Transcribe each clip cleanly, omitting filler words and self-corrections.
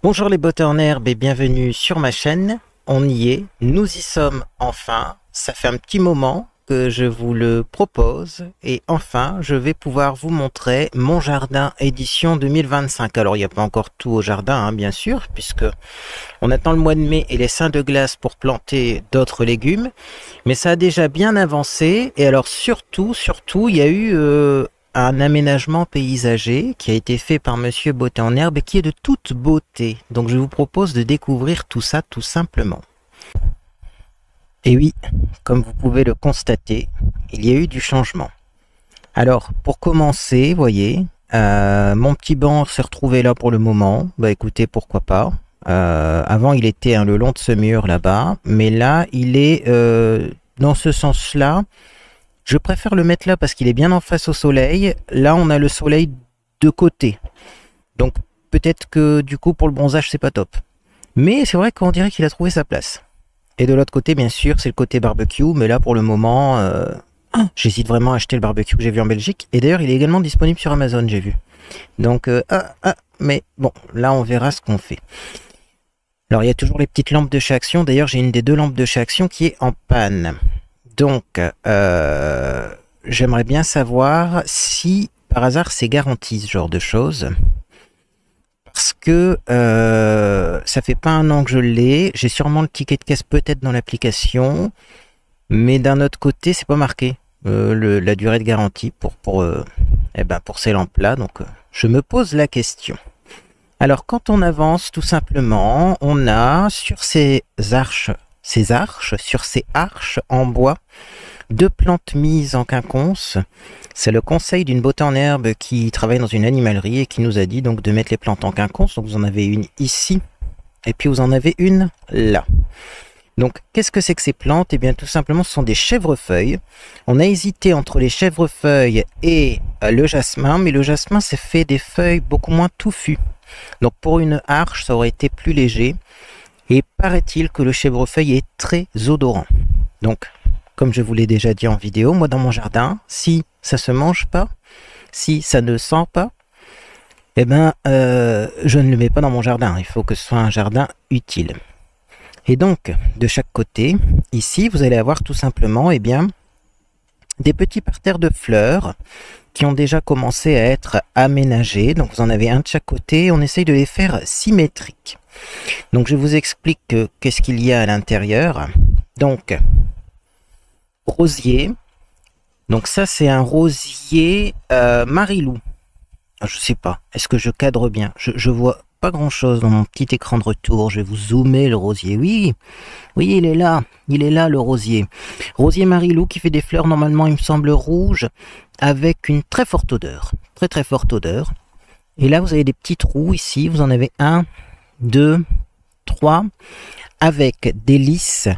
Bonjour les bottes en herbe et bienvenue sur ma chaîne. On y est, nous y sommes enfin. Ça fait un petit moment que je vous le propose et enfin je vais pouvoir vous montrer mon jardin édition 2025. Alors il n'y a pas encore tout au jardin hein, bien sûr, puisque on attend le mois de mai et les seins de glace pour planter d'autres légumes, mais ça a déjà bien avancé. Et alors surtout il y a eu un aménagement paysager qui a été fait par Monsieur Beauté en Herbe et qui est de toute beauté. Donc je vous propose de découvrir tout ça tout simplement. Et oui, comme vous pouvez le constater, il y a eu du changement. Alors pour commencer, voyez, mon petit banc s'est retrouvé là pour le moment. Bah écoutez, pourquoi pas. Avant il était le long de ce mur là-bas, mais là il est dans ce sens-là. Je préfère le mettre là parce qu'il est bien en face au soleil. Là, on a le soleil de côté. Donc, peut-être que du coup, pour le bronzage, c'est pas top. Mais c'est vrai qu'on dirait qu'il a trouvé sa place. Et de l'autre côté, bien sûr, c'est le côté barbecue. Mais là, pour le moment, j'hésite vraiment à acheter le barbecue que j'ai vu en Belgique. Et d'ailleurs, il est également disponible sur Amazon, j'ai vu. Donc, mais bon, là, on verra ce qu'on fait. Alors, il y a toujours les petites lampes de chez Action. D'ailleurs, j'ai une des deux lampes de chez Action qui est en panne. Donc, j'aimerais bien savoir si par hasard c'est garanti ce genre de choses. Parce que ça fait pas un an que je l'ai. J'ai sûrement le ticket de caisse peut-être dans l'application. Mais d'un autre côté, c'est pas marqué la durée de garantie pour ces lampes-là. Donc, je me pose la question. Alors, quand on avance, tout simplement, on a sur ces arches en bois, deux plantes mises en quinconce. C'est le conseil d'une beauté en herbe qui travaille dans une animalerie et qui nous a dit donc de mettre les plantes en quinconce. Donc vous en avez une ici et puis vous en avez une là. Donc qu'est-ce que c'est que ces plantes? Eh bien tout simplement ce sont des chèvrefeuilles. On a hésité entre les chèvrefeuilles et le jasmin, mais le jasmin c'est fait des feuilles beaucoup moins touffues. Donc pour une arche ça aurait été plus léger. Et paraît-il que le chèvrefeuille est très odorant. Donc, comme je vous l'ai déjà dit en vidéo, moi dans mon jardin, si ça se mange pas, si ça ne sent pas, eh ben, je ne le mets pas dans mon jardin. Il faut que ce soit un jardin utile. Et donc, de chaque côté, ici, vous allez avoir tout simplement, eh bien, des petits parterres de fleurs qui ont déjà commencé à être aménagés. Donc, vous en avez un de chaque côté. On essaye de les faire symétriques. Donc je vous explique qu'est-ce qu'il y a à l'intérieur. Donc rosier. Donc ça c'est un rosier Marilou. Je sais pas. Est-ce que je cadre bien? Je vois pas grand chose dans mon petit écran de retour. Je vais vous zoomer le rosier. Oui, oui il est là. Il est là le rosier. Rosier Marilou qui fait des fleurs normalement il me semble rouges avec une très forte odeur. Très très forte odeur. Et là vous avez des petits trous ici. Vous en avez un, 2, 3, avec des lys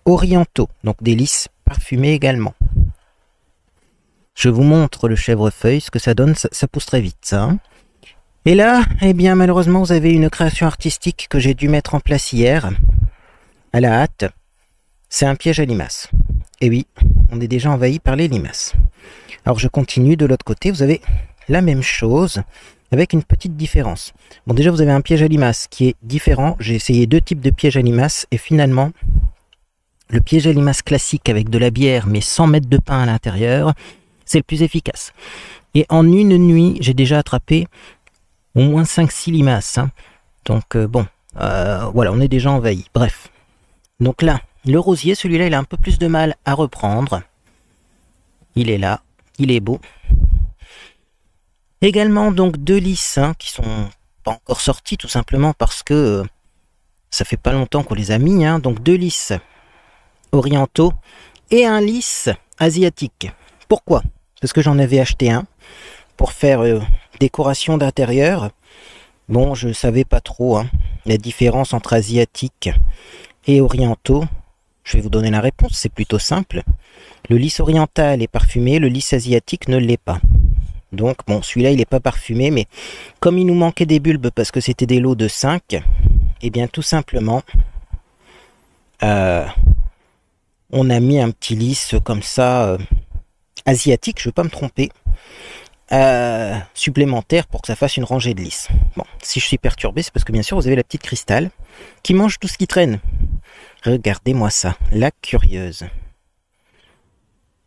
orientaux, donc des lys parfumés également. Je vous montre le chèvrefeuille, ce que ça donne, ça pousse très vite ça. Hein. Et là, eh bien malheureusement vous avez une création artistique que j'ai dû mettre en place hier, à la hâte. C'est un piège à limaces. Et oui, on est déjà envahi par les limaces. Alors je continue, de l'autre côté vous avez la même chose, avec une petite différence. Bon déjà vous avez un piège à limaces qui est différent. J'ai essayé deux types de pièges à limaces et finalement le piège à limaces classique avec de la bière mais sans mettre de pain à l'intérieur, c'est le plus efficace. Et en une nuit j'ai déjà attrapé au moins 5-6 limaces. Hein. Donc voilà, on est déjà envahi. Bref. Donc là, le rosier, celui-là il a un peu plus de mal à reprendre. Il est là, il est beau. Également donc deux lys hein, qui sont pas encore sortis tout simplement parce que ça fait pas longtemps qu'on les a mis. Hein, donc deux lys orientaux et un lys asiatique. Pourquoi? Parce que j'en avais acheté un pour faire décoration d'intérieur. Bon, je savais pas trop hein, la différence entre asiatique et orientaux. Je vais vous donner la réponse, c'est plutôt simple. Le lys oriental est parfumé, le lys asiatique ne l'est pas. Donc bon, celui-là il n'est pas parfumé, mais comme il nous manquait des bulbes parce que c'était des lots de 5, et bien tout simplement, on a mis un petit lys comme ça, asiatique, je ne veux pas me tromper. supplémentaire pour que ça fasse une rangée de lys. Bon, si je suis perturbé, c'est parce que bien sûr vous avez la petite cristal qui mange tout ce qui traîne. Regardez-moi ça, la curieuse.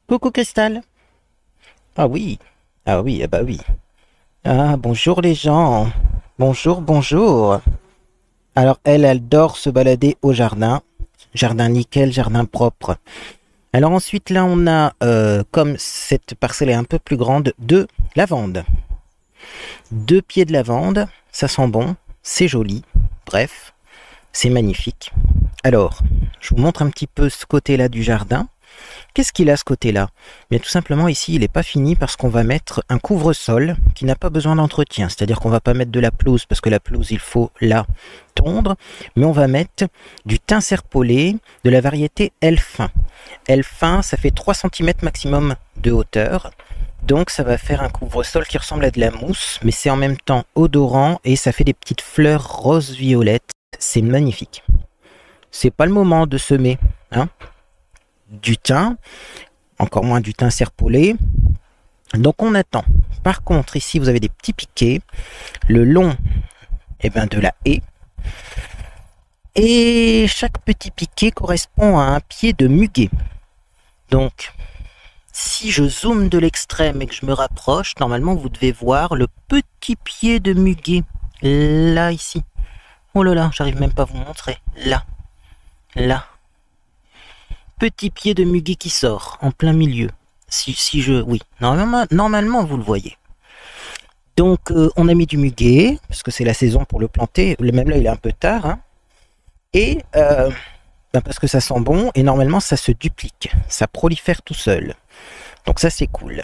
Coucou Cristal. Ah oui, ah oui, ah bah oui. Ah bonjour les gens. Bonjour, bonjour. Alors elle adore se balader au jardin. Jardin nickel, jardin propre. Alors ensuite là on a, comme cette parcelle est un peu plus grande, 2 lavandes. 2 pieds de lavande, ça sent bon, c'est joli, bref, c'est magnifique. Alors, je vous montre un petit peu ce côté-là du jardin. Qu'est-ce qu'il a ce côté-là? Bien tout simplement ici il n'est pas fini parce qu'on va mettre un couvre-sol qui n'a pas besoin d'entretien. C'est-à-dire qu'on va pas mettre de la pelouse parce que la pelouse il faut la tondre. Mais on va mettre du thym serpolé de la variété Elfin. Elfin ça fait 3 cm maximum de hauteur. Donc ça va faire un couvre-sol qui ressemble à de la mousse. Mais c'est en même temps odorant et ça fait des petites fleurs rose-violette. C'est magnifique. C'est pas le moment de semer, hein, du thym, encore moins du thym serpolé. Donc on attend. Par contre ici vous avez des petits piquets, le long de la haie, et chaque petit piquet correspond à un pied de muguet. Donc si je zoome de l'extrême et que je me rapproche, normalement vous devez voir le petit pied de muguet là ici. Oh là là, j'arrive même pas à vous montrer. Là, petit pied de muguet qui sort en plein milieu. Oui, normalement vous le voyez. Donc on a mis du muguet parce que c'est la saison pour le planter. Même là il est un peu tard, hein. Et parce que ça sent bon et normalement ça se duplique, ça prolifère tout seul. Donc ça c'est cool.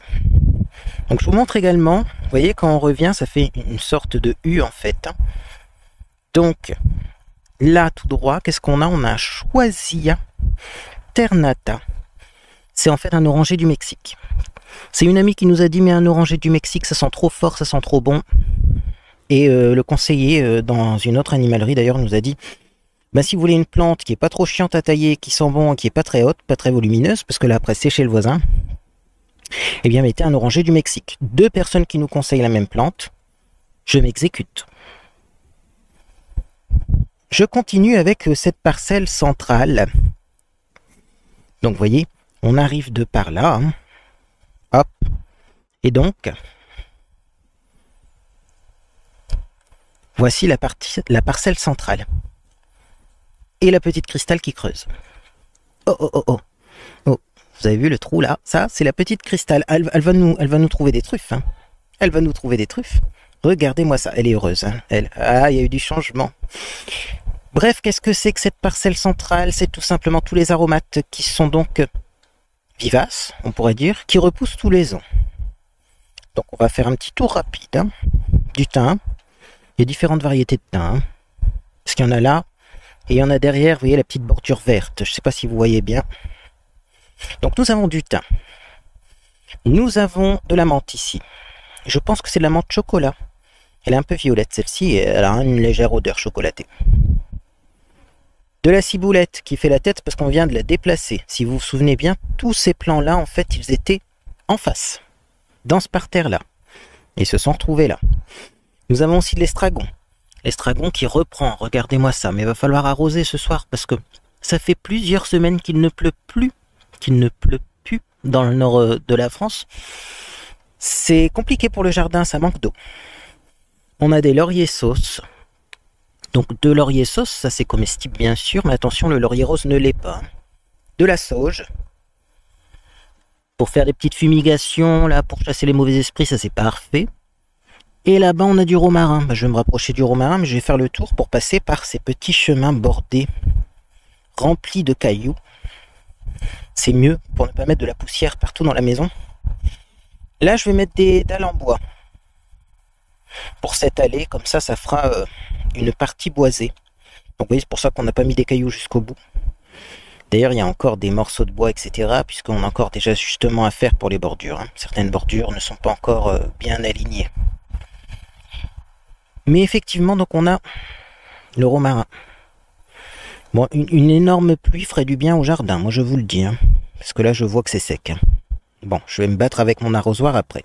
Donc je vous montre également. Vous voyez quand on revient, ça fait une sorte de U en fait. Hein. Donc là tout droit, qu'est-ce qu'on a? On a un Choisia Ternata. C'est en fait un oranger du Mexique. C'est une amie qui nous a dit mais un oranger du Mexique ça sent trop fort, ça sent trop bon. Et le conseiller dans une autre animalerie d'ailleurs nous a dit bah, si vous voulez une plante qui est pas trop chiante à tailler, qui sent bon, qui est pas très haute, pas très volumineuse, parce que là après c'est chez le voisin, eh bien mettez un oranger du Mexique. 2 personnes qui nous conseillent la même plante, je m'exécute. Je continue avec cette parcelle centrale. Donc vous voyez, on arrive de par là, hein. Hop, et donc, voici la parcelle centrale. Et la petite cristal qui creuse. Oh, oh, oh, oh. Oh, vous avez vu le trou là? Ça, c'est la petite cristal. Elle va nous trouver des truffes. Hein. Elle va nous trouver des truffes. Regardez-moi ça. Elle est heureuse. Hein. Ah, il y a eu du changement. Bref, qu'est-ce que c'est que cette parcelle centrale? C'est tout simplement tous les aromates qui sont donc vivaces, on pourrait dire, qui repoussent tous les ans. Donc on va faire un petit tour rapide. Hein. Du thym. Il y a différentes variétés de thym. Hein. Parce qu'il y en a là. Et il y en a derrière, vous voyez la petite bordure verte. Je ne sais pas si vous voyez bien. Donc nous avons du thym. Nous avons de la menthe ici. Je pense que c'est de la menthe chocolat. Elle est un peu violette celle-ci et elle a une légère odeur chocolatée. De la ciboulette qui fait la tête parce qu'on vient de la déplacer. Si vous vous souvenez bien, tous ces plants-là, en fait, ils étaient en face. Dans ce parterre-là. Et ils se sont retrouvés là. Nous avons aussi de l'estragon. L'estragon qui reprend, regardez-moi ça, mais il va falloir arroser ce soir parce que ça fait plusieurs semaines qu'il ne pleut plus, dans le nord de la France. C'est compliqué pour le jardin, ça manque d'eau. On a des lauriers sauces. Donc de laurier sauce, ça c'est comestible bien sûr, mais attention, le laurier rose ne l'est pas. De la sauge. Pour faire des petites fumigations, là, pour chasser les mauvais esprits, ça c'est parfait. Et là-bas, on a du romarin. Je vais me rapprocher du romarin, mais je vais faire le tour pour passer par ces petits chemins bordés, remplis de cailloux. C'est mieux pour ne pas mettre de la poussière partout dans la maison. Là, je vais mettre des dalles en bois. Pour cette allée, comme ça fera une partie boisée. Donc, vous voyez, c'est pour ça qu'on n'a pas mis des cailloux jusqu'au bout. D'ailleurs, il y a encore des morceaux de bois, etc. Puisqu'on a encore des ajustements à faire pour les bordures. Hein. Certaines bordures ne sont pas encore bien alignées. Mais effectivement, donc on a le romarin. Bon, une énorme pluie ferait du bien au jardin, moi je vous le dis. Hein, parce que là, je vois que c'est sec. Hein. Bon, je vais me battre avec mon arrosoir après.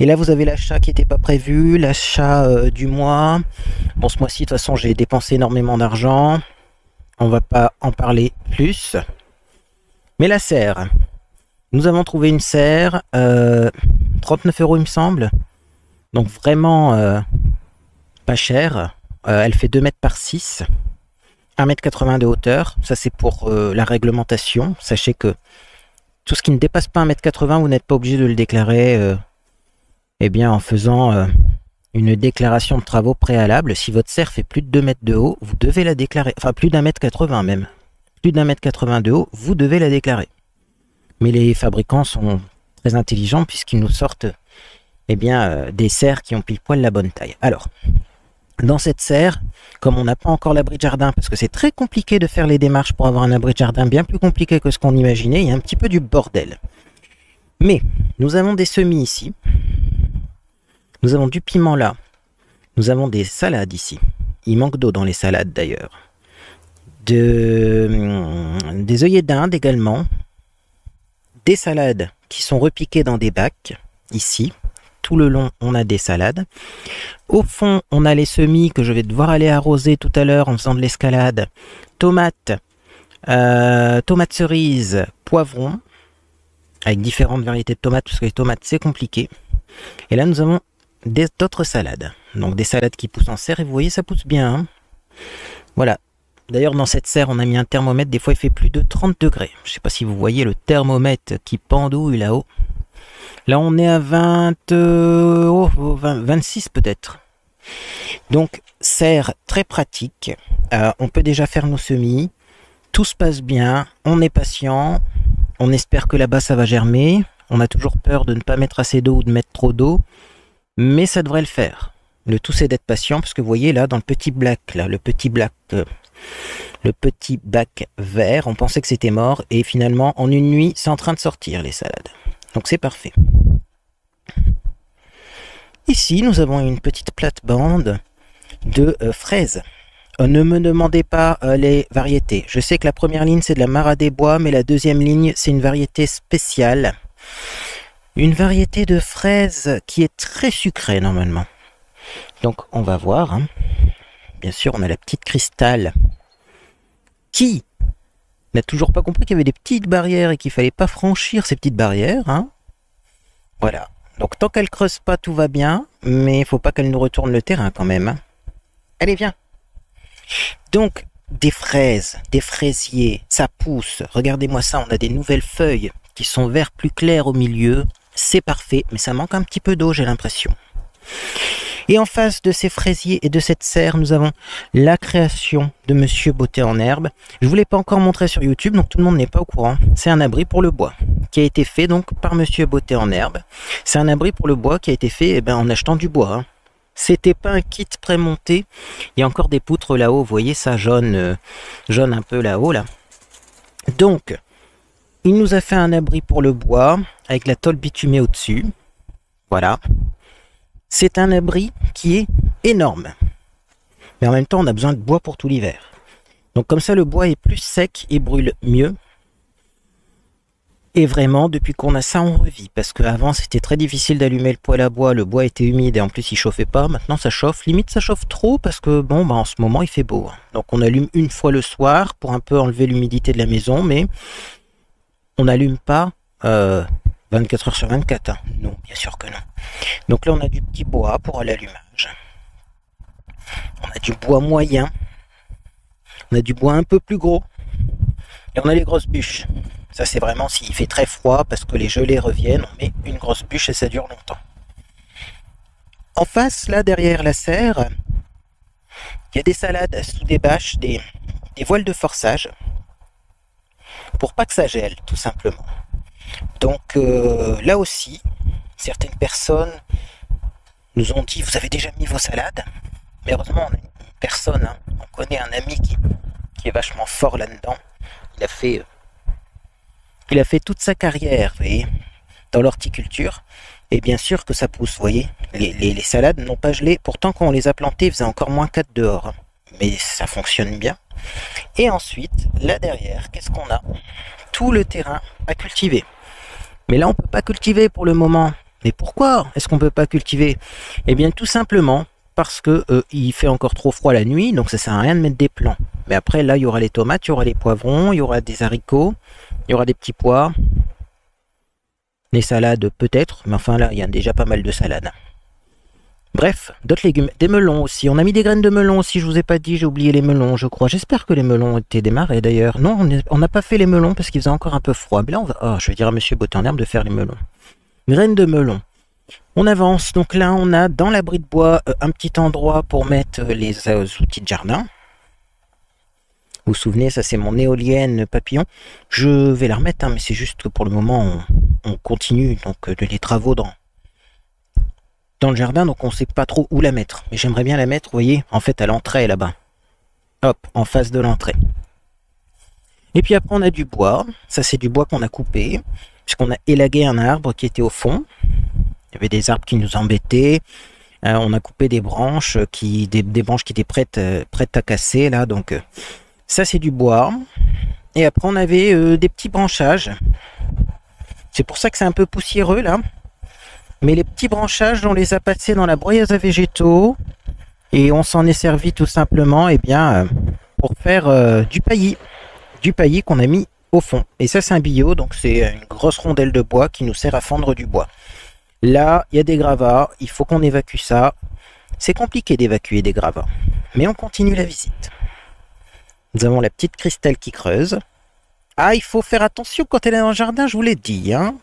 Et là, vous avez l'achat qui n'était pas prévu, l'achat du mois. Bon, ce mois-ci, de toute façon, j'ai dépensé énormément d'argent. On va pas en parler plus. Mais la serre. Nous avons trouvé une serre, 39 € il me semble. Donc vraiment pas cher. Elle fait 2 mètres par 6. 1,80 m de hauteur. Ça c'est pour la réglementation. Sachez que tout ce qui ne dépasse pas 1,80 m, vous n'êtes pas obligé de le déclarer eh bien, en faisant une déclaration de travaux préalable. Si votre serre fait plus de 2 mètres de haut, vous devez la déclarer. Enfin, plus d'1,80 m même. Plus d'1,80 m de haut, vous devez la déclarer. Mais les fabricants sont très intelligents puisqu'ils nous sortent eh bien, des serres qui ont pile poil la bonne taille. Alors, dans cette serre, comme on n'a pas encore l'abri de jardin, parce que c'est très compliqué de faire les démarches pour avoir un abri de jardin, bien plus compliqué que ce qu'on imaginait, il y a un petit peu du bordel. Mais, nous avons des semis ici, nous avons du piment là, nous avons des salades ici, il manque d'eau dans les salades d'ailleurs, des œillets d'Inde également, des salades qui sont repiquées dans des bacs, ici, tout le long on a des salades. Au fond on a les semis que je vais devoir aller arroser tout à l'heure en faisant de l'escalade. Tomates, tomates cerises, poivrons, avec différentes variétés de tomates, parce que les tomates c'est compliqué. Et là nous avons d'autres salades, donc des salades qui poussent en serre, et vous voyez ça pousse bien, hein. Voilà. D'ailleurs dans cette serre on a mis un thermomètre, des fois il fait plus de 30 degrés. Je ne sais pas si vous voyez le thermomètre qui pendouille là-haut. Là on est à 26 peut-être. Donc serre très pratique, on peut déjà faire nos semis, tout se passe bien, on est patient, on espère que là-bas ça va germer, on a toujours peur de ne pas mettre assez d'eau ou de mettre trop d'eau, mais ça devrait le faire. Le tout c'est d'être patient, parce que vous voyez là dans le petit bac, là, le petit bac vert, on pensait que c'était mort, et finalement en une nuit c'est en train de sortir les salades. Donc c'est parfait. Ici nous avons une petite plate-bande de fraises. Ne me demandez pas les variétés. Je sais que la première ligne c'est de la Mara des Bois, mais la deuxième ligne c'est une variété spéciale. Une variété de fraises qui est très sucrée normalement. Donc on va voir, hein. Bien sûr on a la petite cristal qui n'a toujours pas compris qu'il y avait des petites barrières et qu'il fallait pas franchir ces petites barrières, hein. Voilà. Donc tant qu'elle creuse pas, tout va bien, mais il faut pas qu'elle nous retourne le terrain quand même, hein. Allez, viens. Donc des fraises, des fraisiers, ça pousse. Regardez-moi ça, on a des nouvelles feuilles qui sont vert plus clair au milieu. C'est parfait, mais ça manque un petit peu d'eau, j'ai l'impression. Et en face de ces fraisiers et de cette serre, nous avons la création de Monsieur Beauté en herbe. Je ne vous l'ai pas encore montré sur YouTube, donc tout le monde n'est pas au courant. C'est un abri pour le bois qui a été fait donc par Monsieur Beauté en herbe. C'est un abri pour le bois qui a été fait en achetant du bois, hein. C'était pas un kit prémonté. Il y a encore des poutres là-haut, vous voyez ça jaune, jaune un peu là-haut là. Donc, il nous a fait un abri pour le bois avec la tôle bitumée au-dessus. Voilà. C'est un abri qui est énorme. Mais en même temps, on a besoin de bois pour tout l'hiver. Donc comme ça, le bois est plus sec et brûle mieux. Et vraiment, depuis qu'on a ça, on revit. Parce qu'avant, c'était très difficile d'allumer le poêle à bois. Le bois était humide et en plus, il chauffait pas. Maintenant, ça chauffe. Limite, ça chauffe trop parce que, bon, en ce moment, il fait beau. Donc on allume une fois le soir pour un peu enlever l'humidité de la maison. Mais on n'allume pas 24 heures sur 24. Hein. Non, bien sûr que non. Donc là, on a du petit bois pour l'allumage. On a du bois moyen. On a du bois un peu plus gros. Et on a les grosses bûches. Ça, c'est vraiment s'il fait très froid parce que les gelées reviennent. On met une grosse bûche et ça dure longtemps. En face, là, derrière la serre, il y a des salades sous des bâches, des voiles de forçage. Pour pas que ça gèle, tout simplement. Donc là aussi, certaines personnes nous ont dit, vous avez déjà mis vos salades? Mais heureusement, on a une personne, hein, on connaît un ami qui est vachement fort là-dedans. Il a fait toute sa carrière, vous voyez, dans l'horticulture. Et bien sûr que ça pousse, vous voyez. Les salades n'ont pas gelé. Pourtant, quand on les a plantées, il faisait encore moins 4 dehors. Hein. Mais ça fonctionne bien. Et ensuite, là derrière, qu'est-ce qu'on a? Tout le terrain à cultiver. Mais là, on peut pas cultiver pour le moment. Mais pourquoi est-ce qu'on peut pas cultiver? Eh bien, tout simplement parce que il fait encore trop froid la nuit, donc ça sert à rien de mettre des plants. Mais après, là, il y aura les tomates, il y aura les poivrons, il y aura des haricots, il y aura des petits pois, des salades peut-être, mais enfin là, il y a déjà pas mal de salades. Bref, d'autres légumes, des melons aussi. On a mis des graines de melons aussi, je vous ai pas dit, j'ai oublié les melons, je crois. J'espère que les melons ont été démarrés d'ailleurs. Non, on n'a pas fait les melons parce qu'il faisait encore un peu froid. Mais là, on va... Oh, je vais dire à Monsieur Beauté en Herbe de faire les melons. Graines de melon. On avance, donc là on a dans l'abri de bois un petit endroit pour mettre les outils de jardin. Vous vous souvenez, ça c'est mon éolienne papillon. Je vais la remettre, hein, mais c'est juste que pour le moment on continue donc les travaux dans le jardin, donc on ne sait pas trop où la mettre. Mais j'aimerais bien la mettre, vous voyez, en fait à l'entrée là-bas. Hop, en face de l'entrée. Et puis après on a du bois, ça c'est du bois qu'on a coupé, puisqu'on a élagué un arbre qui était au fond. Il y avait des arbres qui nous embêtaient. On a coupé des branches des branches qui étaient prêtes à casser là. Donc ça c'est du bois. Et après on avait des petits branchages. C'est pour ça que c'est un peu poussiéreux là. Mais les petits branchages, on les a passés dans la broyeuse à végétaux. Et on s'en est servi tout simplement pour faire du paillis. Du paillis qu'on a mis au fond. Et ça c'est un billot, donc c'est une grosse rondelle de bois qui nous sert à fendre du bois. Là, il y a des gravats, il faut qu'on évacue ça. C'est compliqué d'évacuer des gravats, mais on continue la visite. Nous avons la petite Christelle qui creuse. Ah, il faut faire attention quand elle est dans le jardin, je vous l'ai dit. Hein.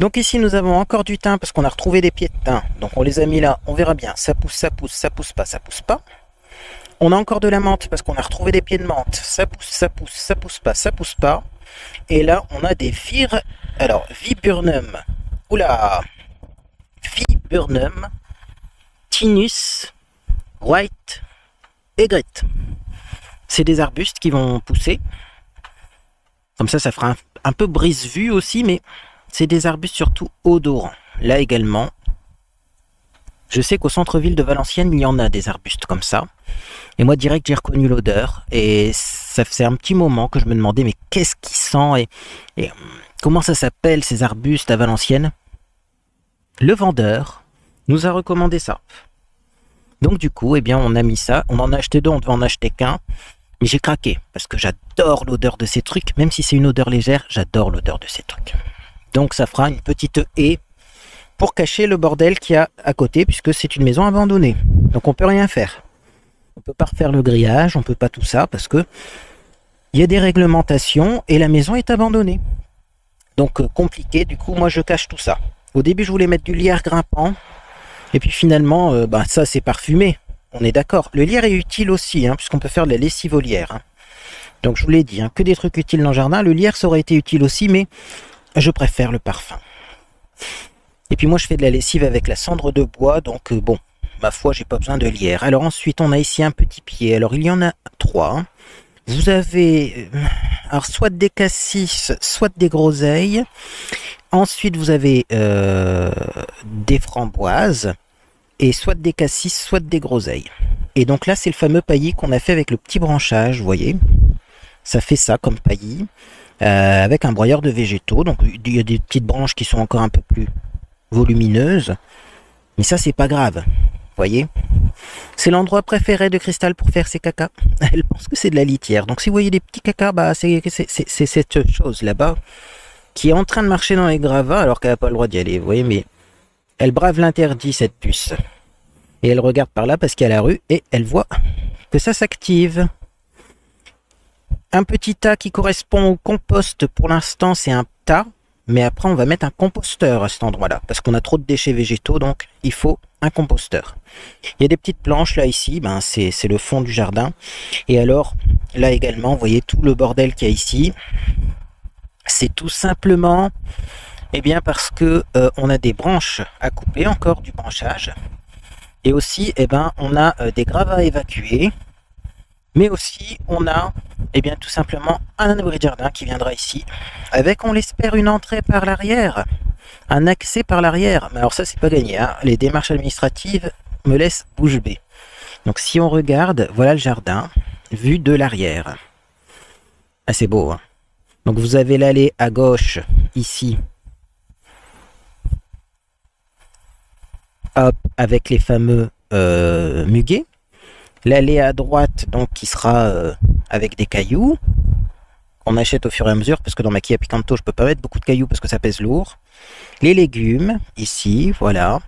Donc ici, nous avons encore du thym parce qu'on a retrouvé des pieds de thym. Donc on les a mis là, on verra bien. Ça pousse, ça pousse, ça pousse pas, ça pousse pas. On a encore de la menthe parce qu'on a retrouvé des pieds de menthe. Ça pousse, ça pousse, ça pousse pas, ça pousse pas. Et là, on a des viburnum. Oula! Viburnum, Tinus, White et Grit. C'est des arbustes qui vont pousser. Comme ça fera un peu brise-vue aussi, mais c'est des arbustes surtout odorants. Là également, je sais qu'au centre-ville de Valenciennes, il y en a des arbustes comme ça. Et moi, direct, j'ai reconnu l'odeur. Et ça faisait un petit moment que je me demandais, mais qu'est-ce qui sent et comment ça s'appelle ces arbustes à Valenciennes? Le vendeur nous a recommandé ça. Donc du coup, on a mis ça. On en a acheté deux, on devait en acheter qu'un. Mais j'ai craqué, parce que j'adore l'odeur de ces trucs. Même si c'est une odeur légère, j'adore l'odeur de ces trucs. Donc ça fera une petite haie pour cacher le bordel qu'il y a à côté, puisque c'est une maison abandonnée. Donc on peut rien faire. On peut pas refaire le grillage, on peut pas tout ça, parce que il y a des réglementations et la maison est abandonnée. Donc compliqué, du coup moi je cache tout ça. Au début, je voulais mettre du lierre grimpant. Et puis finalement, ça, c'est parfumé. On est d'accord. Le lierre est utile aussi, hein, puisqu'on peut faire de la lessive au lierre. Hein. Donc, je vous l'ai dit, hein, que des trucs utiles dans le jardin. Le lierre, ça aurait été utile aussi, mais je préfère le parfum. Et puis moi, je fais de la lessive avec la cendre de bois. Donc, bon, ma foi, j'ai pas besoin de lierre. Alors ensuite, on a ici un petit pied. Alors, il y en a 3. Hein. Vous avez soit des cassis, soit des groseilles. Ensuite, vous avez des framboises et soit des cassis, soit des groseilles. Et donc là, c'est le fameux paillis qu'on a fait avec le petit branchage, vous voyez. Ça fait ça comme paillis, avec un broyeur de végétaux. Donc il y a des petites branches qui sont encore un peu plus volumineuses. Mais ça, c'est pas grave, vous voyez. C'est l'endroit préféré de Cristal pour faire ses cacas. Elle pense que c'est de la litière. Donc si vous voyez des petits cacas, c'est cette chose là-bas qui est en train de marcher dans les gravats alors qu'elle n'a pas le droit d'y aller, vous voyez, mais elle brave l'interdit, cette puce. Et elle regarde par là parce qu'il y a la rue et elle voit que ça s'active. Un petit tas qui correspond au compost, pour l'instant c'est un tas, mais après on va mettre un composteur à cet endroit-là parce qu'on a trop de déchets végétaux, donc il faut un composteur. Il y a des petites planches là ici, c'est le fond du jardin. Et alors là également, vous voyez tout le bordel qu'il y a ici. C'est tout simplement parce que on a des branches à couper, encore du branchage. Et aussi, on a des gravats à évacuer. Mais aussi, on a tout simplement un abri de jardin qui viendra ici. Avec, on l'espère, une entrée par l'arrière. Un accès par l'arrière. Mais alors ça, c'est pas gagné. Hein. Les démarches administratives me laissent bouche bée. Donc si on regarde, voilà le jardin, vu de l'arrière. Ah, c'est beau, hein. Donc vous avez l'allée à gauche, ici, avec les fameux muguets. L'allée à droite, donc, qui sera avec des cailloux, qu'on achète au fur et à mesure, parce que dans ma Kia Picanto, je peux pas mettre beaucoup de cailloux parce que ça pèse lourd. Les légumes, ici, voilà.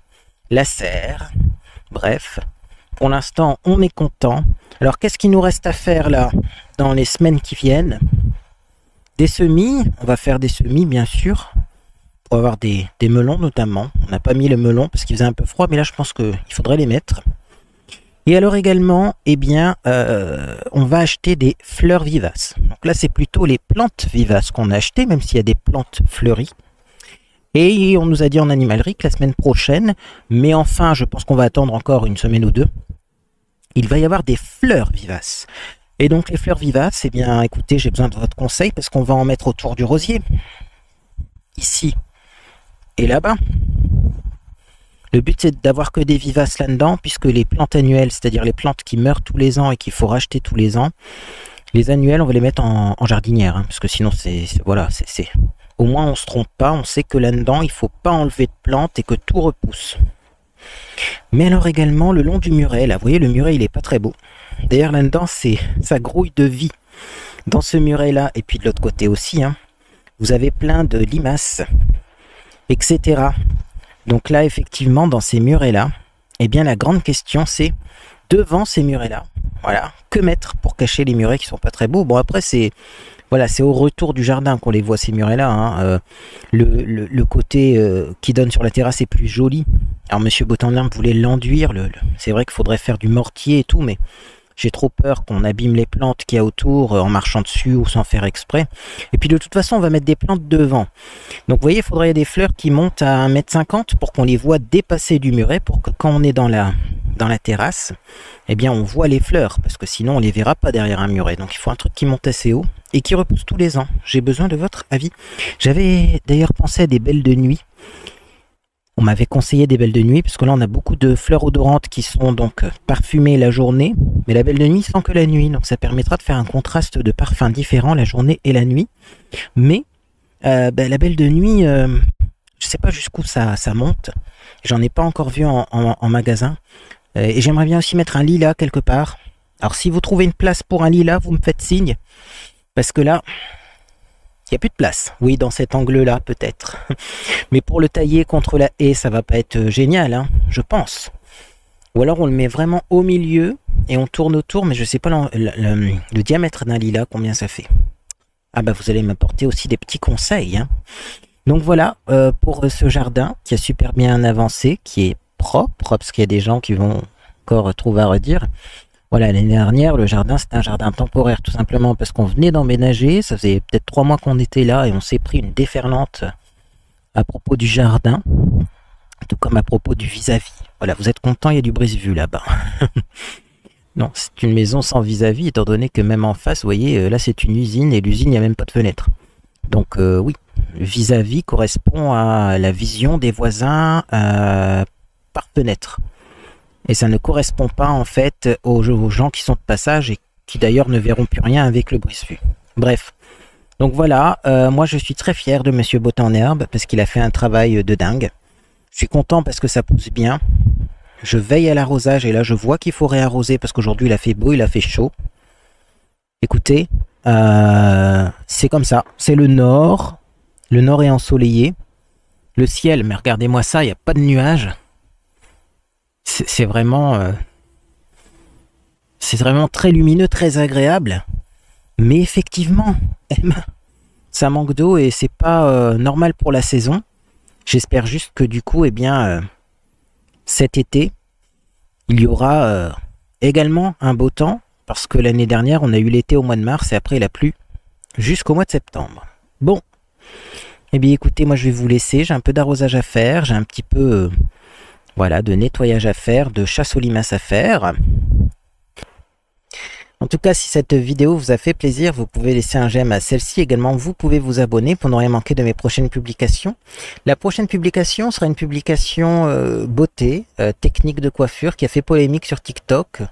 La serre, bref. Pour l'instant, on est content. Alors, qu'est-ce qu'il nous reste à faire, là, dans les semaines qui viennent? Des semis, on va faire des semis, bien sûr, pour avoir des melons, notamment. On n'a pas mis le melon parce qu'il faisait un peu froid, mais là, je pense qu'il faudrait les mettre. Et alors également, eh bien, on va acheter des fleurs vivaces. Donc là, c'est plutôt les plantes vivaces qu'on a achetées, même s'il y a des plantes fleuries. Et on nous a dit en animalerie que la semaine prochaine, mais enfin, je pense qu'on va attendre encore une semaine ou deux, il va y avoir des fleurs vivaces. Et donc les fleurs vivaces, eh bien, écoutez, j'ai besoin de votre conseil parce qu'on va en mettre autour du rosier. Ici et là-bas. Le but, c'est d'avoir que des vivaces là-dedans, puisque les plantes annuelles, c'est-à-dire les plantes qui meurent tous les ans et qu'il faut racheter tous les ans, les annuelles, on va les mettre en jardinière, hein, parce que sinon, voilà, au moins, on se trompe pas, on sait que là-dedans, il faut pas enlever de plantes et que tout repousse. Mais alors également, le long du muret, là, vous voyez, le muret, il est pas très beau. D'ailleurs, là-dedans, ça grouille de vie. Dans ce muret-là, et puis de l'autre côté aussi, hein, vous avez plein de limaces, etc. Donc là, effectivement, dans ces murets-là, eh bien, la grande question, c'est devant ces murets-là, voilà, que mettre pour cacher les murets qui sont pas très beaux. Bon, après, c'est au retour du jardin qu'on les voit, ces murets-là. Hein. Le côté qui donne sur la terrasse est plus joli. Alors, Monsieur Botanherbe voulait l'enduire. C'est vrai qu'il faudrait faire du mortier et tout, mais j'ai trop peur qu'on abîme les plantes qu'il y a autour en marchant dessus ou sans faire exprès. Et puis de toute façon, on va mettre des plantes devant. Donc vous voyez, il faudrait des fleurs qui montent à 1,50 m pour qu'on les voit dépasser du muret, pour que quand on est dans la terrasse, eh bien on voit les fleurs, parce que sinon on les verra pas derrière un muret. Donc il faut un truc qui monte assez haut et qui repousse tous les ans. J'ai besoin de votre avis. J'avais d'ailleurs pensé à des belles de nuit. On m'avait conseillé des belles de nuit, parce que là on a beaucoup de fleurs odorantes qui sont donc parfumées la journée, mais la belle de nuit sans que la nuit, donc ça permettra de faire un contraste de parfums différents la journée et la nuit. Mais la belle de nuit, je sais pas jusqu'où ça monte, j'en ai pas encore vu en magasin, et j'aimerais bien aussi mettre un lilas quelque part. Alors si vous trouvez une place pour un lilas, vous me faites signe, parce que là, il n'y a plus de place. Oui, dans cet angle-là, peut-être. Mais pour le tailler contre la haie, ça va pas être génial, hein, je pense. Ou alors on le met vraiment au milieu et on tourne autour, mais je sais pas le diamètre d'un lilas, combien ça fait. Ah bah vous allez m'apporter aussi des petits conseils. Hein. Donc voilà, pour ce jardin qui a super bien avancé, qui est propre, parce qu'il y a des gens qui vont encore trouver à redire. Voilà, l'année dernière, le jardin, c'était un jardin temporaire, tout simplement parce qu'on venait d'emménager. Ça faisait peut-être 3 mois qu'on était là et on s'est pris une déferlante à propos du jardin, tout comme à propos du vis-à-vis. Voilà, vous êtes content, il y a du brise-vue là-bas. Non, c'est une maison sans vis-à-vis, étant donné que même en face, vous voyez, là c'est une usine et l'usine, il n'y a même pas de fenêtre. Donc oui, le vis-à-vis correspond à la vision des voisins par fenêtre. Et ça ne correspond pas en fait aux gens qui sont de passage et qui d'ailleurs ne verront plus rien avec le brise-vue. Bref, donc voilà, moi je suis très fier de Monsieur Botanherbe parce qu'il a fait un travail de dingue. Je suis content parce que ça pousse bien. Je veille à l'arrosage et là je vois qu'il faut réarroser parce qu'aujourd'hui il a fait beau, il a fait chaud. Écoutez, c'est comme ça, c'est le nord est ensoleillé. Le ciel, mais regardez-moi ça, il n'y a pas de nuages. C'est vraiment très lumineux, très agréable. Mais effectivement, Emma, ça manque d'eau et c'est pas normal pour la saison. J'espère juste que du coup, eh bien, cet été, il y aura également un beau temps. Parce que l'année dernière, on a eu l'été au mois de mars et après il a plu jusqu'au mois de septembre. Bon, eh bien écoutez, moi je vais vous laisser. J'ai un peu d'arrosage à faire, j'ai un petit peu... voilà, de nettoyage à faire, de chasse aux limaces à faire. En tout cas, si cette vidéo vous a fait plaisir, vous pouvez laisser un j'aime à celle-ci. Également, vous pouvez vous abonner pour ne rien manquer de mes prochaines publications. La prochaine publication sera une publication beauté, technique de coiffure, qui a fait polémique sur TikTok.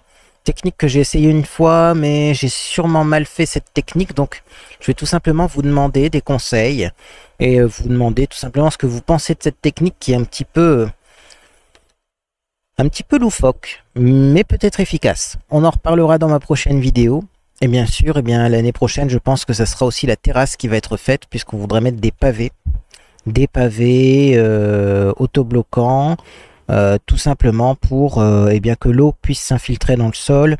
Technique que j'ai essayé une fois, mais j'ai sûrement mal fait cette technique. Donc, je vais tout simplement vous demander des conseils et vous demander tout simplement ce que vous pensez de cette technique qui est un petit peu... un petit peu loufoque, mais peut-être efficace. On en reparlera dans ma prochaine vidéo. Et bien sûr, eh bien, l'année prochaine, je pense que ça sera aussi la terrasse qui va être faite, puisqu'on voudrait mettre des pavés. Des pavés autobloquants, tout simplement pour eh bien, que l'eau puisse s'infiltrer dans le sol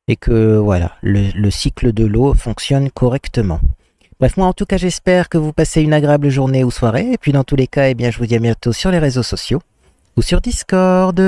et que voilà, le cycle de l'eau fonctionne correctement. Bref, moi en tout cas, j'espère que vous passez une agréable journée ou soirée. Et puis dans tous les cas, eh bien, je vous dis à bientôt sur les réseaux sociaux ou sur Discord.